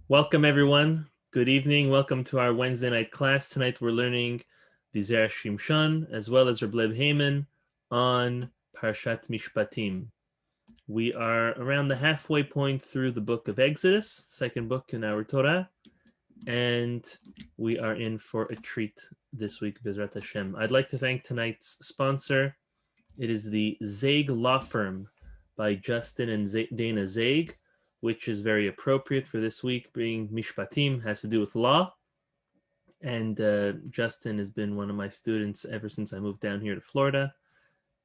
Welcome, everyone. Good evening. Welcome to our Wednesday night class. Tonight we're learning the Zera Shimshon as well as Rabbi Chaim on Parashat Mishpatim. We are around the halfway point through the book of Exodus, second book in our Torah, and we are in for a treat this week, Bezrat Hashem. I'd like to thank tonight's sponsor. It is the Zaig Law Firm by Justin and Dana Zaig, which is very appropriate for this week, being Mishpatim, has to do with law. And Justin has been one of my students ever since I moved down here to Florida.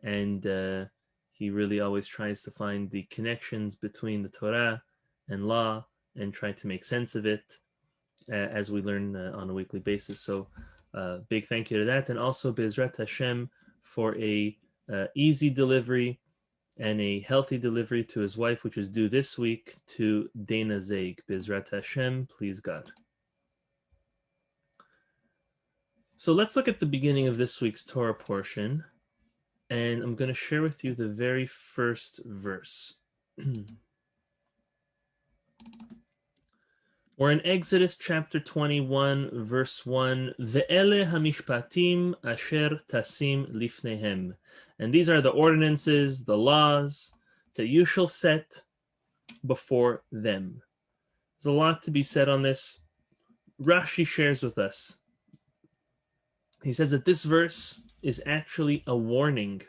And he really always tries to find the connections between the Torah and law and try to make sense of it as we learn on a weekly basis. So big thank you to that. And also Bezrat Hashem for a easy delivery and a healthy delivery to his wife, which is due this week, to Dana Zaig. Bezrat Hashem, please God. So let's look at the beginning of this week's Torah portion, and I'm going to share with you the very first verse. We're in Exodus chapter 21, verse 1. Ve'ele hamishpatim asher tasim lifnehem. And these are the ordinances, the laws that you shall set before them. There's a lot to be said on this. Rashi shares with us. He says that this verse is actually a warning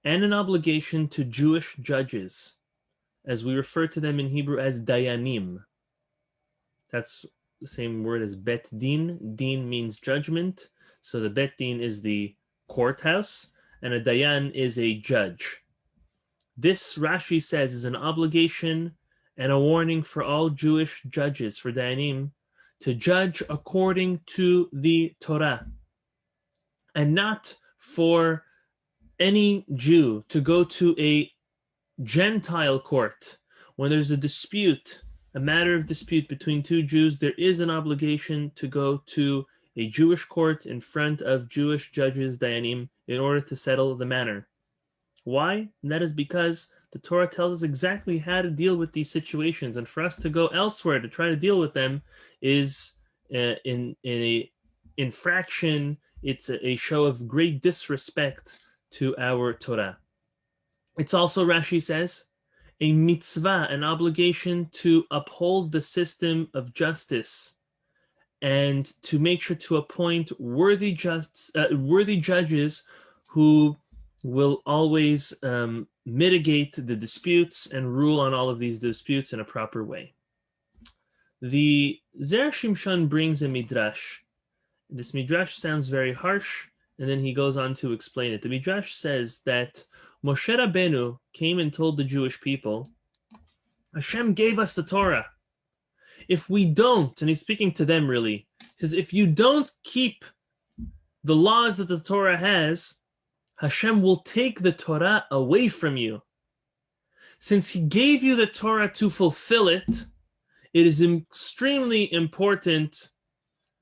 and an obligation to Jewish judges, as we refer to them in Hebrew as dayanim. That's the same word as bet din. Din means judgment. So the bet din is the courthouse, and a dayan is a judge. This, Rashi says, is an obligation and a warning for all Jewish judges, for dayanim, to judge according to the Torah, and not for any Jew to go to a Gentile court when there's a dispute, a matter of dispute between two Jews. There is an obligation to go to a Jewish court in front of Jewish judges, dayanim, in order to settle the matter. Why? And that is because the Torah tells us exactly how to deal with these situations, and for us to go elsewhere to try to deal with them is in a infraction. It's a show of great disrespect to our Torah. It's also, Rashi says, a mitzvah, an obligation to uphold the system of justice and to make sure to appoint worthy judges who will always mitigate the disputes and rule on all of these disputes in a proper way. The Zera Shimshon brings a midrash. This midrash sounds very harsh, and then he goes on to explain it. The midrash says that Moshe Rabbeinu came and told the Jewish people, Hashem gave us the Torah. If we don't, and he's speaking to them really, he says, if you don't keep the laws that the Torah has, Hashem will take the Torah away from you. Since he gave you the Torah to fulfill it, it is extremely important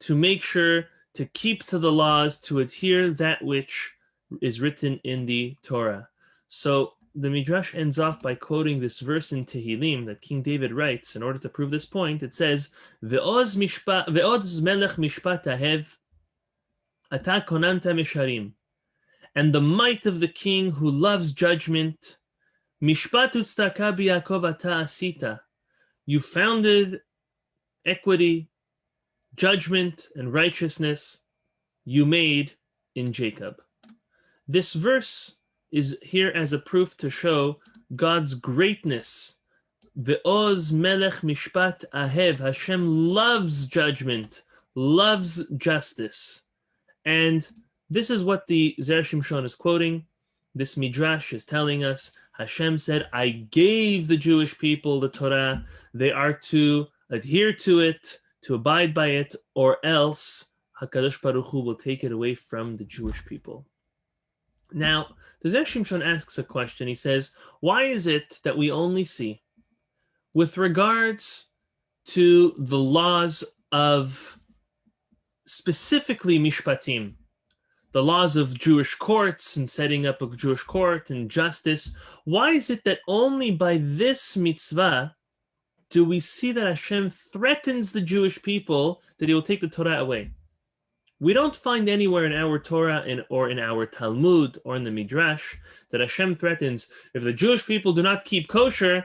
to make sure to keep to the laws, to adhere that which is written in the Torah. So the Midrash ends off by quoting this verse in Tehillim that King David writes in order to prove this point. It says, Ve'oz melech mishpat ahev, ata konanta misharim. And the might of the king who loves judgment, mishpat utztaka b'Yaakov ata asita. You founded equity, judgment, and righteousness you made in Jacob. This verse is here as a proof to show God's greatness. Ve'oz melech mishpat ahev. Hashem loves judgment, loves justice. And this is what the Zera Shimshon is quoting. This midrash is telling us Hashem said, I gave the Jewish people the Torah. They are to adhere to it, to abide by it, or else HaKadosh Baruch Hu will take it away from the Jewish people. Now, the Zera Shimshon asks a question. He says, why is it that we only see, with regards to the laws of specifically Mishpatim, the laws of Jewish courts and setting up a Jewish court and justice, why is it that only by this mitzvah do we see that Hashem threatens the Jewish people that he will take the Torah away. We don't find anywhere in our Torah or in our Talmud or in the Midrash that Hashem threatens, if the Jewish people do not keep kosher,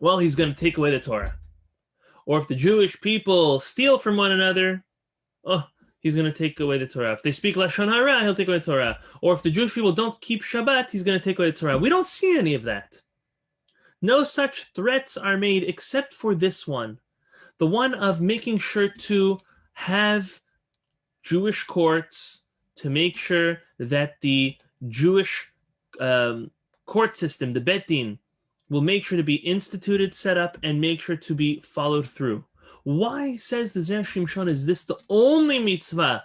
well, he's going to take away the Torah. Or if the Jewish people steal from one another, oh, he's going to take away the Torah. If they speak Lashon Hara, he'll take away the Torah. Or if the Jewish people don't keep Shabbat, he's going to take away the Torah. We don't see any of that. No such threats are made except for this one. The one of making sure to have Jewish courts, to make sure that the Jewish court system, the Bet Din, will make sure to be instituted, set up, and make sure to be followed through. Why, says the Zera Shimshon, is this the only mitzvah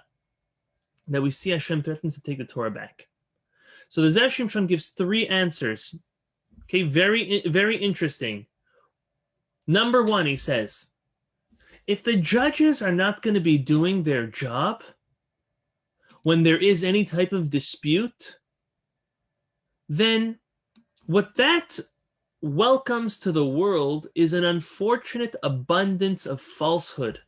that we see Hashem threatens to take the Torah back? So the Zera Shimshon gives 3 answers. Okay, very, very interesting. Number 1, he says, if the judges are not going to be doing their job when there is any type of dispute, then what that welcomes to the world is an unfortunate abundance of falsehood.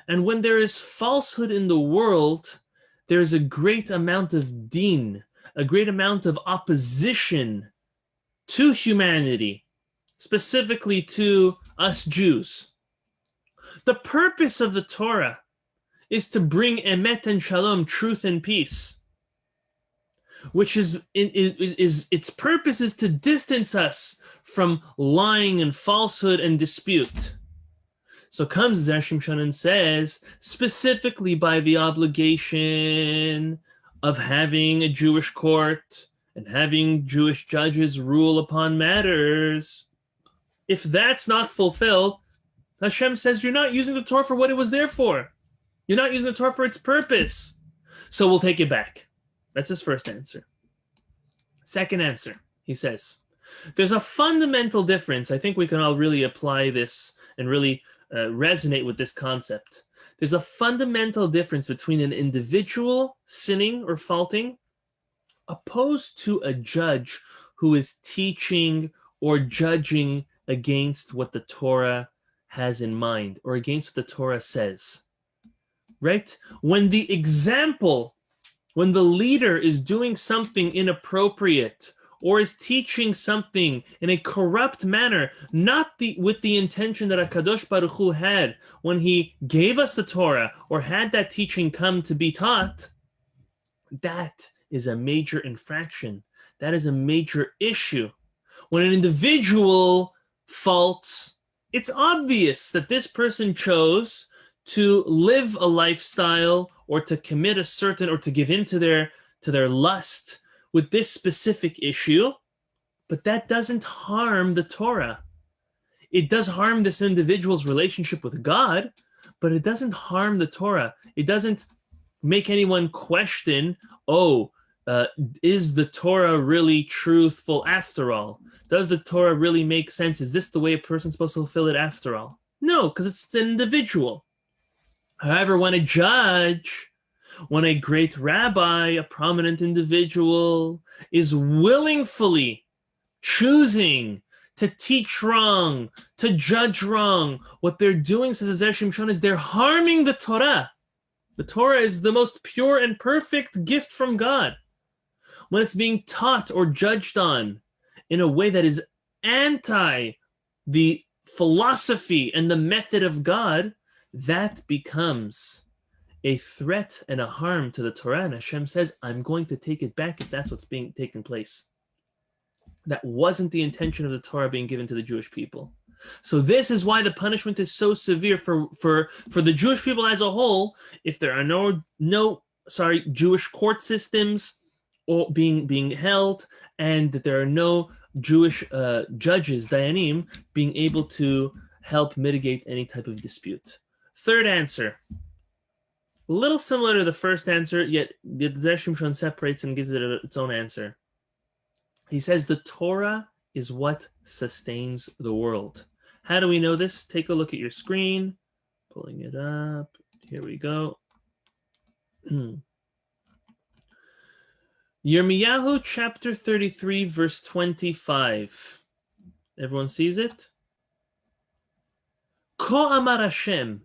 And when there is falsehood in the world, there is a great amount of din, a great amount of opposition to humanity, specifically to us Jews. The purpose of the Torah is to bring emet and shalom, truth and peace, which is its purpose is to distance us from lying and falsehood and dispute. So comes Zera Shimshon and says, specifically by the obligation of having a Jewish court and having Jewish judges rule upon matters, if that's not fulfilled, Hashem says you're not using the Torah for what it was there for. You're not using the Torah for its purpose. So we'll take it back. That's his first answer. Second answer, he says, there's a fundamental difference. I think we can all really apply this and really resonate with this concept. There's a fundamental difference between an individual sinning or faulting opposed to a judge who is teaching or judging against what the Torah has in mind or against what the Torah says. Right? When the leader is doing something inappropriate or is teaching something in a corrupt manner, not with the intention that HaKadosh Baruch Hu had when he gave us the Torah or had that teaching come to be taught, that is a major infraction. That is a major issue. When an individual faults, it's obvious that this person chose to live a lifestyle or to commit a certain or to give in to their lust with this specific issue, but that doesn't harm the Torah. It does harm this individual's relationship with God, but it doesn't harm the Torah. It doesn't make anyone question, is the Torah really truthful after all? Does the Torah really make sense? Is this the way a person's supposed to fulfill it after all? No, because it's an individual. However, when a judge, when a great rabbi, a prominent individual, is willingly choosing to teach wrong, to judge wrong, what they're doing, says Zera Shimshon, is they're harming the Torah. The Torah is the most pure and perfect gift from God. When it's being taught or judged on in a way that is anti the philosophy and the method of God, that becomes a threat and a harm to the Torah. And Hashem says, I'm going to take it back if that's what's being taken place. That wasn't the intention of the Torah being given to the Jewish people. So this is why the punishment is so severe for the Jewish people as a whole. If there are no Jewish court systems or being held, and that there are no Jewish judges, dayanim, being able to help mitigate any type of dispute. Third answer, a little similar to the first answer, yet the Zera Shimshon separates and gives it its own answer. He says the Torah is what sustains the world. How do we know this? Take a look at your screen. Pulling it up. Here we go. Yirmiyahu chapter 33, verse 25. Everyone sees it? Ko amar Hashem,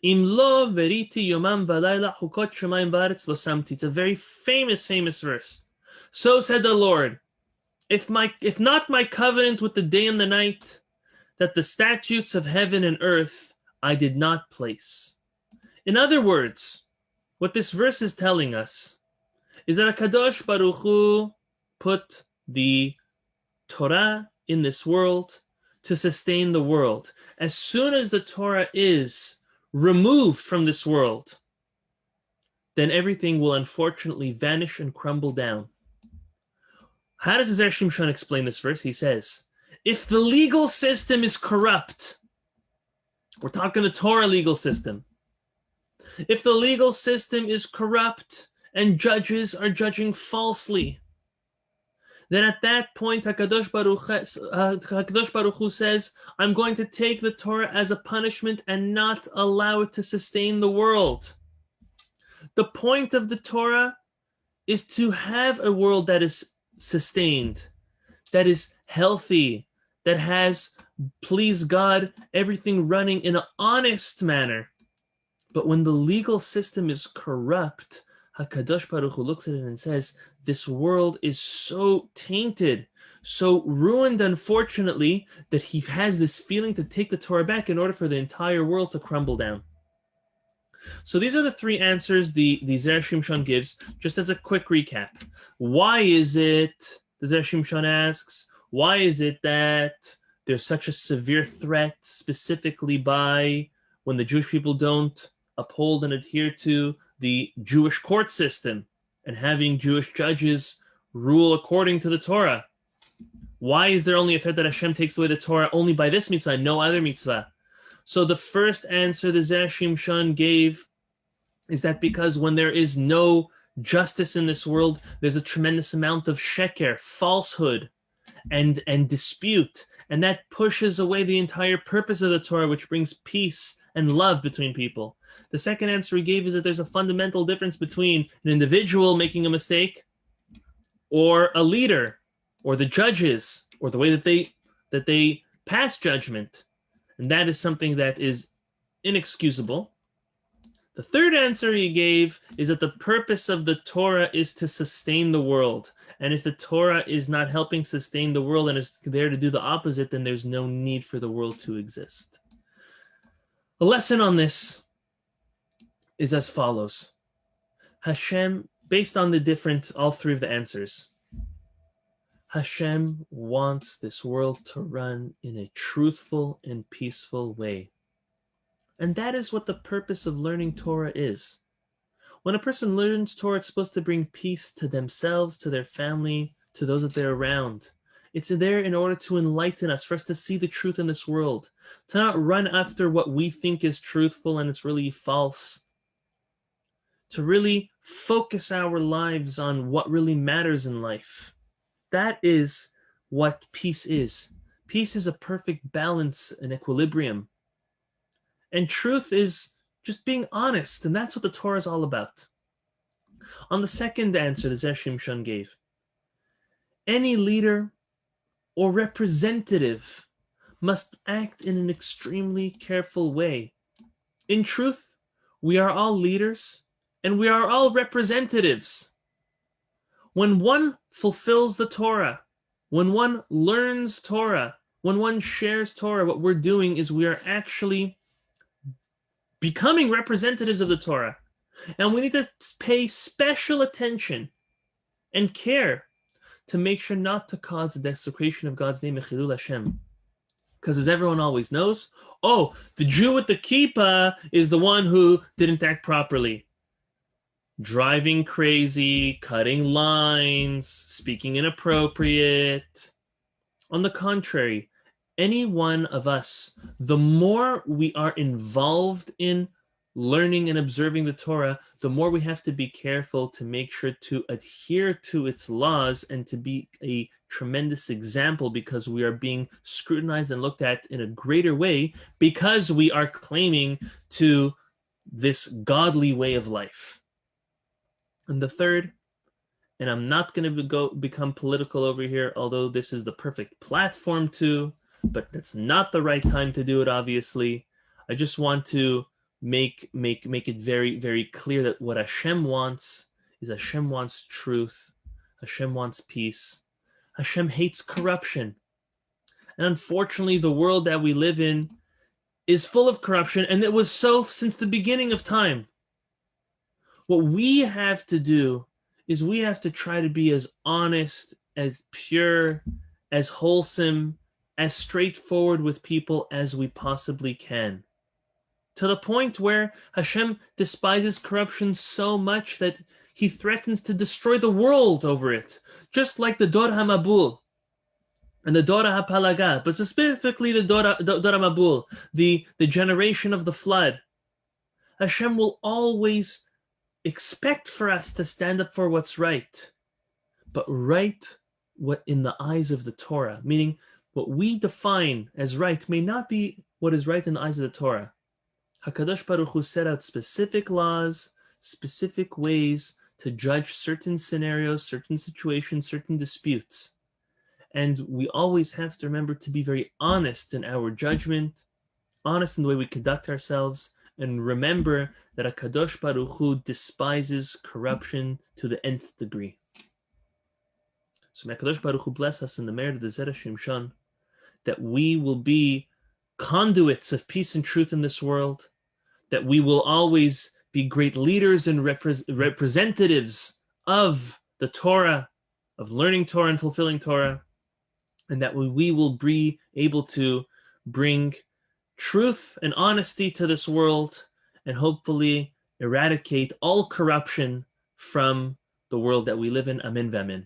im lo veriti yomam valayla hukot shemayim va'aretz lo samti. It's a very famous verse. So said the Lord, if not my covenant with the day and the night, that the statutes of heaven and earth I did not place. In other words, what this verse is telling us is that HaKadosh Baruch Hu put the Torah in this world to sustain the world. As soon as the Torah is removed from this world, then everything will unfortunately vanish and crumble down. How does Zera Shimshon explain this verse? He says, if the legal system is corrupt, we're talking the Torah legal system. If the legal system is corrupt and judges are judging falsely, then at that point, HaKadosh Baruch Hu says, I'm going to take the Torah as a punishment and not allow it to sustain the world. The point of the Torah is to have a world that is sustained, that is healthy, that has, please God, everything running in an honest manner. But when the legal system is corrupt, HaKadosh Baruch Hu looks at it and says, this world is so tainted, so ruined, unfortunately, that he has this feeling to take the Torah back in order for the entire world to crumble down. So these are the three answers the Zera Shimshon gives, just as a quick recap. Why is it, the Zera Shimshon asks, why is it that there's such a severe threat, specifically by when the Jewish people don't uphold and adhere to the Jewish court system and having Jewish judges rule according to the Torah? Why is there only a threat that Hashem takes away the Torah only by this mitzvah, no other mitzvah? So the first answer the Zera Shimshon gave is that because when there is no justice in this world, there's a tremendous amount of sheker, falsehood, and dispute, and that pushes away the entire purpose of the Torah, which brings peace and love between people. The second answer he gave is that there's a fundamental difference between an individual making a mistake or a leader or the judges or the way that they pass judgment. And that is something that is inexcusable. The third answer he gave is that the purpose of the Torah is to sustain the world. And if the Torah is not helping sustain the world and is there to do the opposite, then there's no need for the world to exist. A lesson on this is as follows. Hashem, based on all three of the answers, Hashem wants this world to run in a truthful and peaceful way. And that is what the purpose of learning Torah is. When a person learns Torah, it's supposed to bring peace to themselves, to their family, to those that they're around. It's there in order to enlighten us, for us to see the truth in this world, to not run after what we think is truthful and it's really false, to really focus our lives on what really matters in life. That is what peace is. Peace is a perfect balance and equilibrium. And truth is just being honest, and that's what the Torah is all about. On the second answer the Zera Shimshon gave, any leader or representative must act in an extremely careful way. In truth, we are all leaders and we are all representatives. When one fulfills the Torah, when one learns Torah, when one shares Torah, what we're doing is we are actually becoming representatives of the Torah. And we need to pay special attention and care to make sure not to cause the desecration of God's name, Chilul Hashem. Because as everyone always knows, the Jew with the kippah is the one who didn't act properly. Driving crazy, cutting lines, speaking inappropriate. On the contrary, any one of us, the more we are involved in learning and observing the Torah, the more we have to be careful to make sure to adhere to its laws and to be a tremendous example, because we are being scrutinized and looked at in a greater way because we are claiming to this godly way of life. And the third, and I'm not going to become political over here, although this is the perfect platform to, but that's not the right time to do it, obviously. I just want to make it very, very clear that what Hashem wants is Hashem wants truth. Hashem wants peace. Hashem hates corruption. And unfortunately, the world that we live in is full of corruption, and it was so since the beginning of time. What we have to do is we have to try to be as honest, as pure, as wholesome, as straightforward with people as we possibly can. To the point where Hashem despises corruption so much that he threatens to destroy the world over it, just like the Dor HaMabul and the Dor HaPalaga, but specifically the Dor HaMabul, the generation of the flood. Hashem will always expect for us to stand up for what's right, but right what in the eyes of the Torah, meaning what we define as right may not be what is right in the eyes of the Torah. HaKadosh Baruch Hu set out specific laws, specific ways to judge certain scenarios, certain situations, certain disputes. And we always have to remember to be very honest in our judgment, honest in the way we conduct ourselves, and remember that HaKadosh Baruch Hu despises corruption to the nth degree. So may HaKadosh Baruch Hu bless us in the merit of the Zera Shimshon, that we will be conduits of peace and truth in this world, that we will always be great leaders and representatives of the Torah, of learning Torah and fulfilling Torah, and that we will be able to bring truth and honesty to this world and hopefully eradicate all corruption from the world that we live in. Amen v'amen.